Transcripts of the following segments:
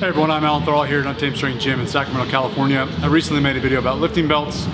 Hey everyone, I'm Alan here at Untamed Strength Gym in Sacramento, California. I recently made a video about lifting belts.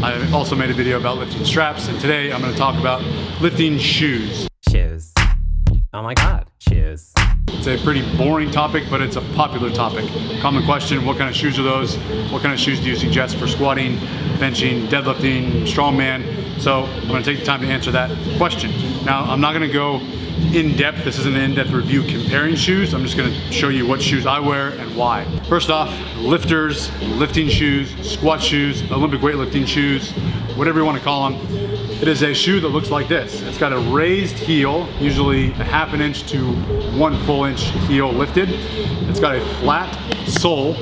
I also made a video about lifting straps, and today I'm going to talk about lifting shoes. ShOeS. Oh my god, ShOeS. It's a pretty boring topic, but it's a popular topic. Common question, what kind of shoes are those? What kind of shoes do you suggest for squatting, benching, deadlifting, strongman? So I'm going to take the time to answer that question. Now, I'm not going to go in depth. This isn't an in-depth review comparing shoes. I'm just going to show you what shoes I wear and why. First off, lifters, lifting shoes, squat shoes, Olympic weightlifting shoes, whatever you want to call them. It is a shoe that looks like this. It's got a raised heel, usually a half an inch to 1 full inch heel lifted. It's got a flat sole,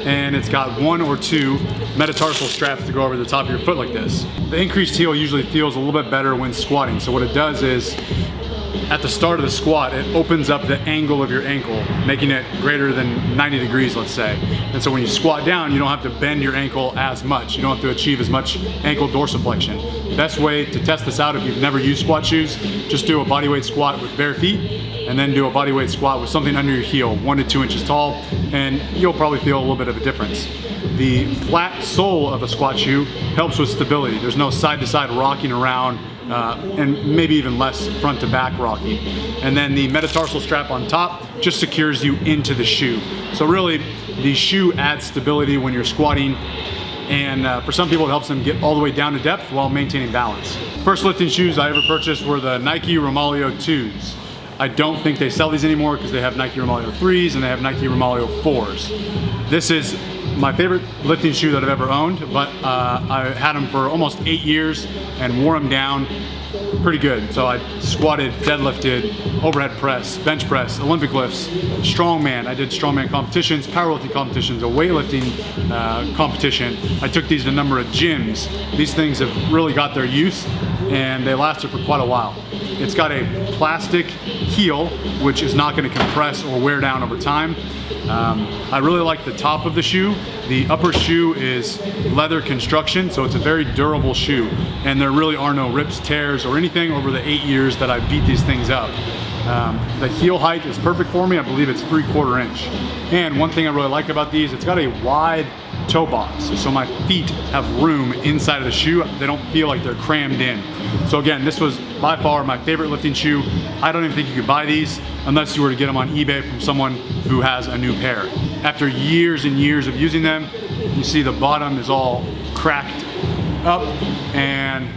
and it's got 1 or 2 metatarsal straps to go over the top of your foot like this. The increased heel usually feels a little bit better when squatting. So what it does is, at the start of the squat, it opens up the angle of your ankle, making it greater than 90 degrees, let's say. And so when you squat down, you don't have to bend your ankle as much. You don't have to achieve as much ankle dorsiflexion. Best way to test this out if you've never used squat shoes, just do a bodyweight squat with bare feet, and then do a bodyweight squat with something under your heel, 1 to 2 inches tall, and you'll probably feel a little bit of a difference. The flat sole of a squat shoe helps with stability. There's no side-to-side rocking around, and maybe even less front to back rocking. And then the metatarsal strap on top just secures you into the shoe. So really, the shoe adds stability when you're squatting, and for some people it helps them get all the way down to depth while maintaining balance. First lifting shoes I ever purchased were the Nike Romaleo 2s. I don't think they sell these anymore because they have Nike Romaleo 3s and they have Nike Romaleo 4s. This is my favorite lifting shoe that I've ever owned, but I had them for almost 8 years and wore them down pretty good. So I squatted, deadlifted, overhead press, bench press, Olympic lifts, strongman. I did strongman competitions, powerlifting competitions, a weightlifting competition. I took these to a number of gyms. These things have really got their use, and they lasted for quite a while. It's got a plastic heel, which is not going to compress or wear down over time. I really like the top of the shoe. The upper shoe is leather construction, so it's a very durable shoe, and there really are no rips, tears, or anything over the 8 years that I beat these things up. The heel height is perfect for me. I believe it's 3/4 inch. And one thing I really like about these, it's got a wide toe box, so my feet have room inside of the shoe. They don't feel like they're crammed in. So again, this was by far my favorite lifting shoe. I don't even think you could buy these unless you were to get them on eBay from someone who has a new pair. After years and years of using them, you see the bottom is all cracked up and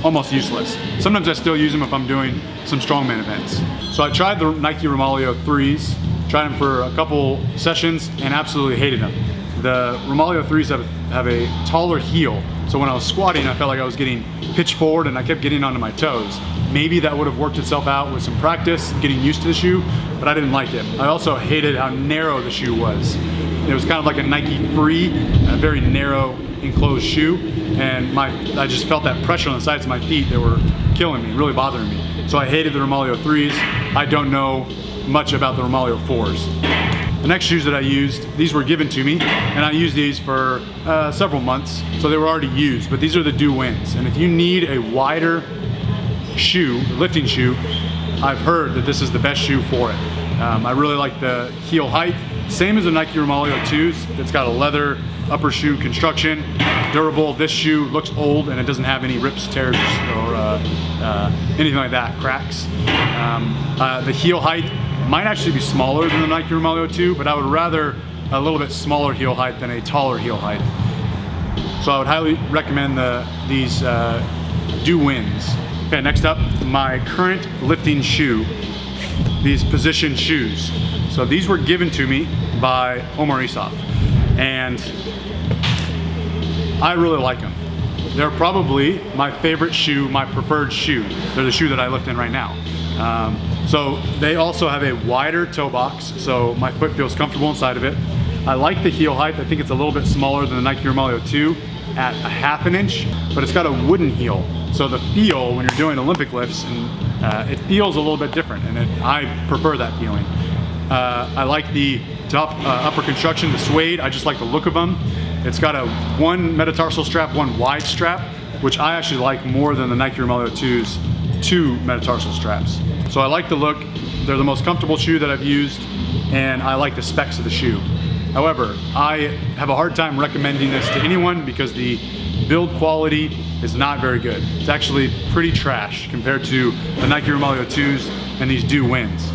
almost useless. Sometimes I still use them if I'm doing some strongman events. So I tried the Nike Romaleo 3s, tried them for a couple sessions and absolutely hated them. The Romaleo 3s have a taller heel, so when I was squatting I felt like I was getting pitched forward and I kept getting onto my toes. Maybe that would have worked itself out with some practice, getting used to the shoe, but I didn't like it. I also hated how narrow the shoe was. It was kind of like a Nike Free, a very narrow enclosed shoe, and I just felt that pressure on the sides of my feet. They were killing me, really bothering me. So I hated the Romaleo 3s. I don't know much about the Romaleo 4s. The next shoes that I used, these were given to me, and I used these for several months, so they were already used, but these are the WhAts. And if you need a wider shoe, lifting shoe, I've heard that this is the best shoe for it. I really like the heel height, same as the Nike Romaleo 2s. It's got a leather upper shoe construction, durable. This shoe looks old and it doesn't have any rips, tears, or anything like that, cracks. The heel height might actually be smaller than the Nike Romaleo 2, but I would rather a little bit smaller heel height than a taller heel height. So I would highly recommend these WhAts. Okay, next up, my current lifting shoe, these position shoes. So these were given to me by aRe, and I really like them. They're probably my favorite shoe, my preferred shoe. They're the shoe that I lift in right now. So they also have a wider toe box, so my foot feels comfortable inside of it. I like the heel height. I think it's a little bit smaller than the Nike Romaleo 2 at a half an inch, but it's got a wooden heel. So the feel when you're doing Olympic lifts, and it feels a little bit different, and I prefer that feeling. I like the top upper construction, the suede. I just like the look of them. It's got a 1 metatarsal strap, 1 wide strap, which I actually like more than the Nike Romaleo 2's 2 metatarsal straps. So I like the look. They're the most comfortable shoe that I've used. and I like the specs of the shoe. However, I have a hard time recommending this to anyone because the build quality is not very good. It's actually pretty trash compared to the Nike Romaleo 2s and these WhAts.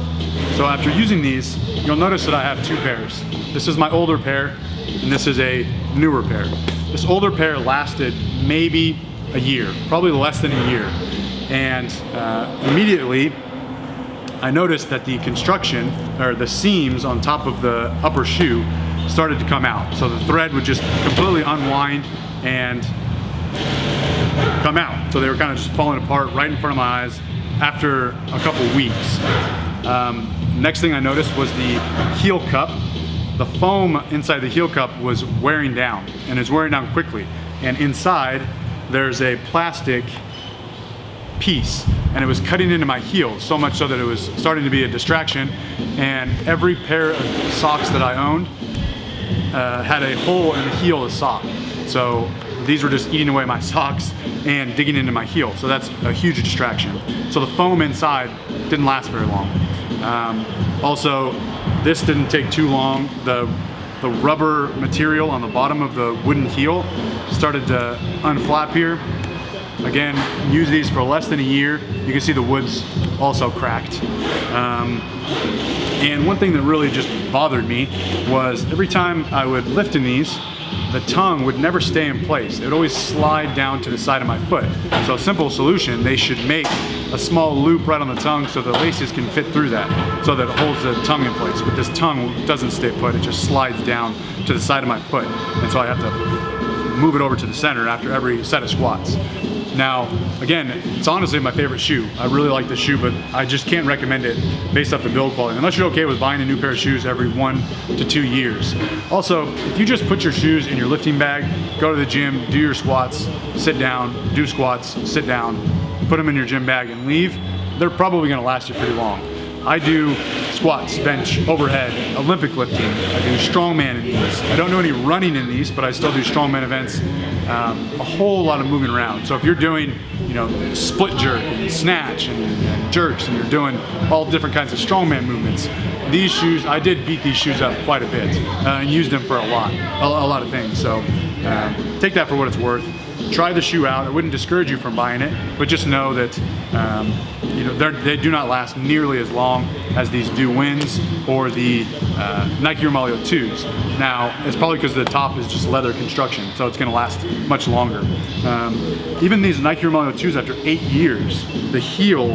So after using these, you'll notice that I have two pairs. This is my older pair, and this is a newer pair. This older pair lasted maybe a year, probably less than a year. And immediately, I noticed that the construction, or the seams on top of the upper shoe, started to come out. So the thread would just completely unwind and come out. So they were kind of just falling apart right in front of my eyes after a couple weeks. Next thing I noticed was the heel cup. The foam inside the heel cup was wearing down, and it's wearing down quickly. And inside, there's a plastic piece, and it was cutting into my heel so much so that it was starting to be a distraction. And every pair of socks that I owned had a hole in the heel of the sock. So these were just eating away my socks and digging into my heel. So that's a huge distraction. So the foam inside didn't last very long. Also, this didn't take too long. The rubber material on the bottom of the wooden heel started to unflap here. Again, use these for less than a year. You can see the wood's also cracked. And one thing that really just bothered me was every time I would lift in these, the tongue would never stay in place. It would always slide down to the side of my foot. So a simple solution, they should make a small loop right on the tongue so the laces can fit through that, so that it holds the tongue in place. But this tongue doesn't stay put, it just slides down to the side of my foot. And so I have to move it over to the center after every set of squats. Now, again, it's honestly my favorite shoe. I really like this shoe, but I just can't recommend it based off the build quality, unless you're okay with buying a new pair of shoes every 1 to 2 years. Also, if you just put your shoes in your lifting bag, go to the gym, do your squats, sit down, do squats, sit down, put them in your gym bag and leave, they're probably gonna last you pretty long. I do squats, bench, overhead, Olympic lifting. I do strongman in these. I don't do any running in these, but I still do strongman events. A whole lot of moving around. So if you're doing, split jerk and snatch and jerks, and you're doing all different kinds of strongman movements, these shoes, I did beat these shoes up quite a bit and used them for a lot of things. So take that for what it's worth. Try the shoe out. I wouldn't discourage you from buying it, but just know that they do not last nearly as long as these WhAts or the Nike Romaleo 2s. Now, it's probably because the top is just leather construction, so it's going to last much longer. Even these Nike Romaleo 2s, after 8 years, the heel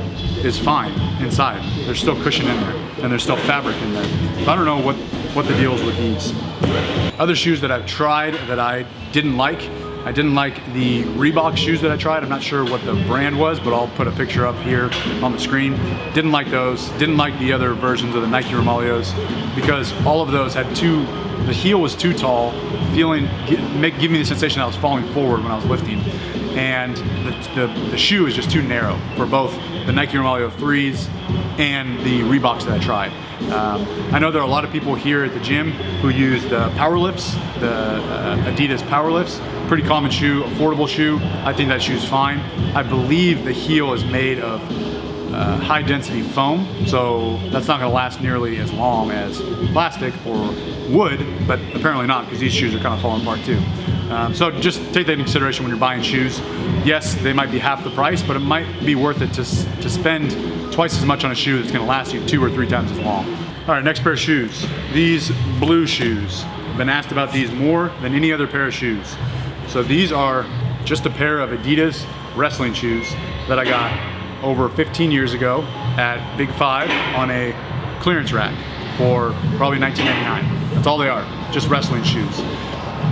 is fine inside. There's still cushion in there, and there's still fabric in there. I don't know what the deal is with these. Other shoes that I've tried that I didn't like, I didn't like the Reebok shoes that I tried. I'm not sure what the brand was, but I'll put a picture up here on the screen. Didn't like those. Didn't like the other versions of the Nike Romaleos because all of those had the heel was too tall, give me the sensation I was falling forward when I was lifting. And the shoe is just too narrow for both the Nike Romaleo 3s and the Reeboks that I tried. I know there are a lot of people here at the gym who use the Powerlifts, the Adidas Powerlifts. Pretty common shoe, affordable shoe. I think that shoe's fine. I believe the heel is made of high density foam, so that's not gonna last nearly as long as plastic or wood, but apparently not, because these shoes are kind of falling apart too. So just take that into consideration when you're buying shoes. Yes, they might be half the price, but it might be worth it to spend twice as much on a shoe that's gonna last you 2 or 3 times as long. All right, next pair of shoes. These blue shoes. I've been asked about these more than any other pair of shoes. So these are just a pair of Adidas wrestling shoes that I got over 15 years ago at Big 5 on a clearance rack for probably $19.99. That's all they are, just wrestling shoes.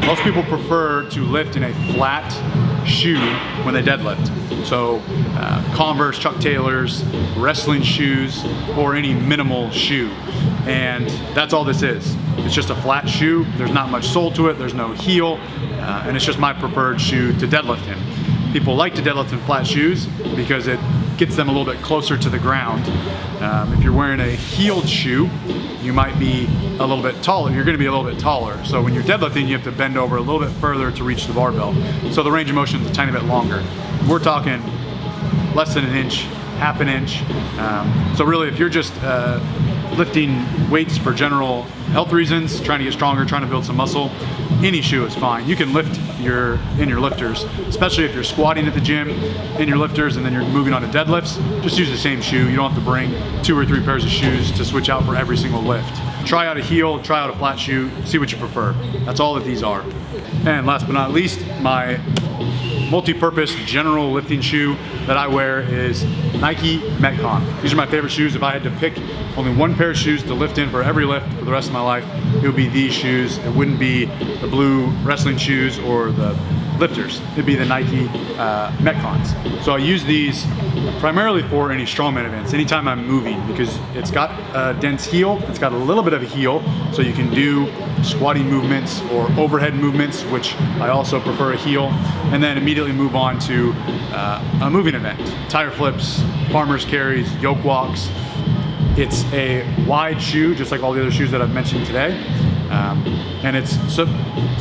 Most people prefer to lift in a flat shoe when they deadlift. So Converse, Chuck Taylors, wrestling shoes, or any minimal shoe. And that's all this is. It's just a flat shoe. There's not much sole to it. There's no heel. And it's just my preferred shoe to deadlift in. People like to deadlift in flat shoes because it gets them a little bit closer to the ground. If you're wearing a heeled shoe, you might be a little bit taller. You're gonna be a little bit taller. So when you're deadlifting, you have to bend over a little bit further to reach the barbell. So the range of motion is a tiny bit longer. We're talking less than an inch, half an inch. So really, if you're just lifting weights for general health reasons, trying to get stronger, trying to build some muscle, any shoe is fine. You can lift in your lifters, especially if you're squatting at the gym in your lifters and then you're moving on to deadlifts. Just use the same shoe. You don't have to bring 2 or 3 pairs of shoes to switch out for every single lift. Try out a heel, try out a flat shoe, see what you prefer. That's all that these are. And last but not least, my multi-purpose general lifting shoe that I wear is Nike Metcon. These are my favorite shoes. If I had to pick only one pair of shoes to lift in for every lift for the rest of my life, it would be these shoes. It wouldn't be the blue wrestling shoes or the lifters. It'd be the Nike Metcons. So I use these primarily for any strongman events, anytime I'm moving, because it's got a dense heel, it's got a little bit of a heel, so you can do squatting movements or overhead movements, which I also prefer a heel, and then immediately move on to a moving event. Tire flips, farmer's carries, yoke walks. It's a wide shoe, just like all the other shoes that I've mentioned today. And it's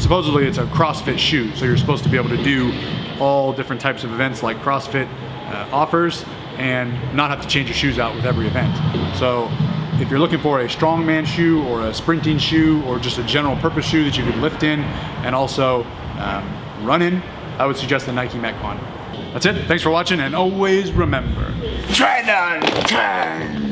supposedly it's a CrossFit shoe, so you're supposed to be able to do all different types of events like CrossFit offers and not have to change your shoes out with every event. So if you're looking for a strongman shoe or a sprinting shoe or just a general purpose shoe that you could lift in and also run in, I would suggest the Nike Metcon. That's it. Thanks for watching, and always remember, try not to turn.